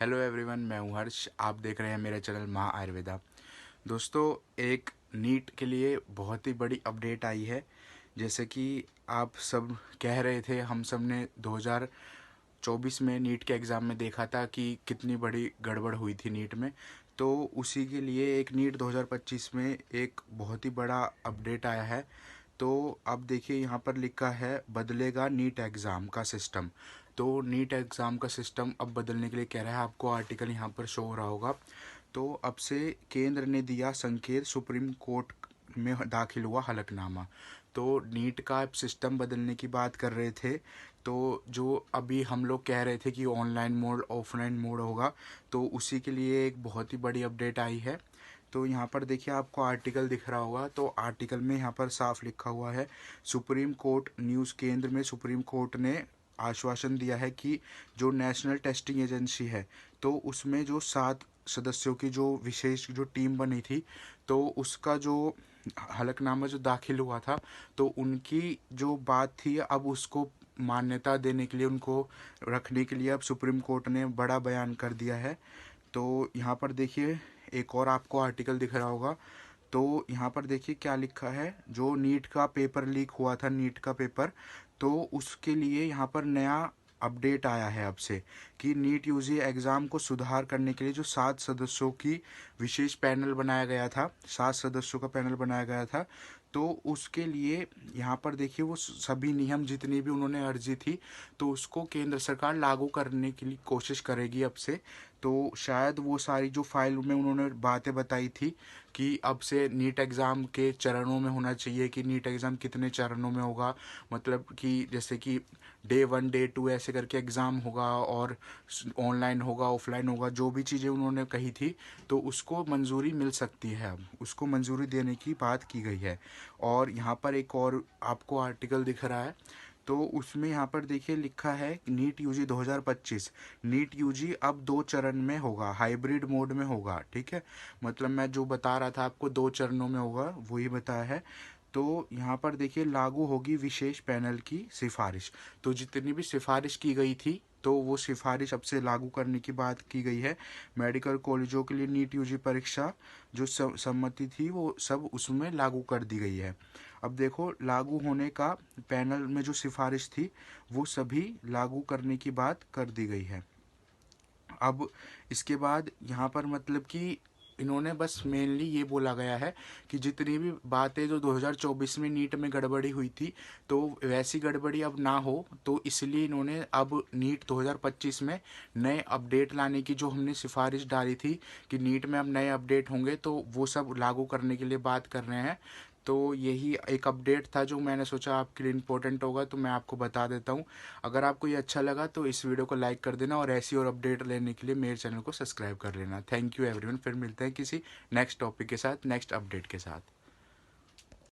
Hello everyone, मैं हूँ हर्ष। आप देख रहे हैं मेरा चैनल महा आयुर्वेदा। दोस्तों, एक नीट के लिए बहुत ही बड़ी अपडेट आई है। जैसे कि आप सब कह रहे थे, हम सब ने 2024 में नीट के एग्ज़ाम में देखा था कि कितनी बड़ी गड़बड़ हुई थी नीट में। तो उसी के लिए एक नीट 2025 में एक बहुत ही बड़ा अपडेट आया है। तो अब देखिए, यहाँ पर लिखा है बदलेगा नीट एग्ज़ाम का सिस्टम। तो नीट एग्ज़ाम का सिस्टम अब बदलने के लिए कह रहा है। आपको आर्टिकल यहाँ पर शो हो रहा होगा। तो अब से केंद्र ने दिया संकेत, सुप्रीम कोर्ट में दाखिल हुआ हलफनामा। तो नीट का सिस्टम बदलने की बात कर रहे थे। तो जो अभी हम लोग कह रहे थे कि ऑनलाइन मोड ऑफलाइन मोड होगा, तो उसी के लिए एक बहुत ही बड़ी अपडेट आई है। तो यहाँ पर देखिए, आपको आर्टिकल दिख रहा होगा। तो आर्टिकल में यहाँ पर साफ लिखा हुआ है, सुप्रीम कोर्ट न्यूज़। केंद्र में सुप्रीम कोर्ट ने आश्वासन दिया है कि जो नेशनल टेस्टिंग एजेंसी है, तो उसमें जो 7 सदस्यों की जो विशेष जो टीम बनी थी, तो उसका जो हलफनामा जो दाखिल हुआ था, तो उनकी जो बात थी, अब उसको मान्यता देने के लिए, उनको रखने के लिए अब सुप्रीम कोर्ट ने बड़ा बयान कर दिया है। तो यहाँ पर देखिए, एक और आपको आर्टिकल दिख रहा होगा। तो यहाँ पर देखिए क्या लिखा है, जो नीट का पेपर लीक हुआ था, नीट का पेपर, तो उसके लिए यहाँ पर नया अपडेट आया है अब से, कि नीट यूजी एग्ज़ाम को सुधार करने के लिए जो 7 सदस्यों की विशेष पैनल बनाया गया था, 7 सदस्यों का पैनल बनाया गया था। तो उसके लिए यहाँ पर देखिए, वो सभी नियम जितनी भी उन्होंने अर्जी थी, तो उसको केंद्र सरकार लागू करने के लिए कोशिश करेगी अब से। तो शायद वो सारी जो फाइल में उन्होंने बातें बताई थी कि अब से नीट एग्ज़ाम के चरणों में होना चाहिए, कि नीट एग्ज़ाम कितने चरणों में होगा, मतलब कि जैसे कि डे 1 डे 2 ऐसे करके एग्ज़ाम होगा, और ऑनलाइन होगा ऑफलाइन होगा, जो भी चीज़ें उन्होंने कही थी, तो उसको मंजूरी मिल सकती है। अब उसको मंजूरी देने की बात की गई है। और यहाँ पर एक और आपको आर्टिकल दिख रहा है। तो उसमें यहाँ पर देखिए लिखा है, नीट यूजी 2025। नीट यूजी अब 2 चरण में होगा, हाइब्रिड मोड में होगा। ठीक है, मतलब मैं जो बता रहा था आपको 2 चरणों में होगा, वही बताया है। तो यहाँ पर देखिए, लागू होगी विशेष पैनल की सिफारिश। तो जितनी भी सिफारिश की गई थी, तो वो सिफारिश अब से लागू करने की बात की गई है। मेडिकल कॉलेजों के लिए नीट यूजी परीक्षा जो सम्मति थी, वो सब उसमें लागू कर दी गई है। अब देखो, लागू होने का पैनल में जो सिफारिश थी, वो सभी लागू करने की बात कर दी गई है। अब इसके बाद यहाँ पर मतलब कि इन्होंने बस मेनली ये बोला गया है कि जितनी भी बातें जो 2024 में नीट में गड़बड़ी हुई थी, तो वैसी गड़बड़ी अब ना हो। तो इसलिए इन्होंने अब नीट 2025 में नए अपडेट लाने की जो हमने सिफारिश डाली थी, कि नीट में अब नए अपडेट होंगे, तो वो सब लागू करने के लिए बात कर रहे हैं। तो यही एक अपडेट था जो मैंने सोचा आपके लिए इम्पोर्टेंट होगा, तो मैं आपको बता देता हूँ। अगर आपको ये अच्छा लगा तो इस वीडियो को लाइक कर देना, और ऐसी और अपडेट लेने के लिए मेरे चैनल को सब्सक्राइब कर लेना। Thank you everyone. फिर मिलते हैं किसी नेक्स्ट टॉपिक के साथ, नेक्स्ट अपडेट के साथ।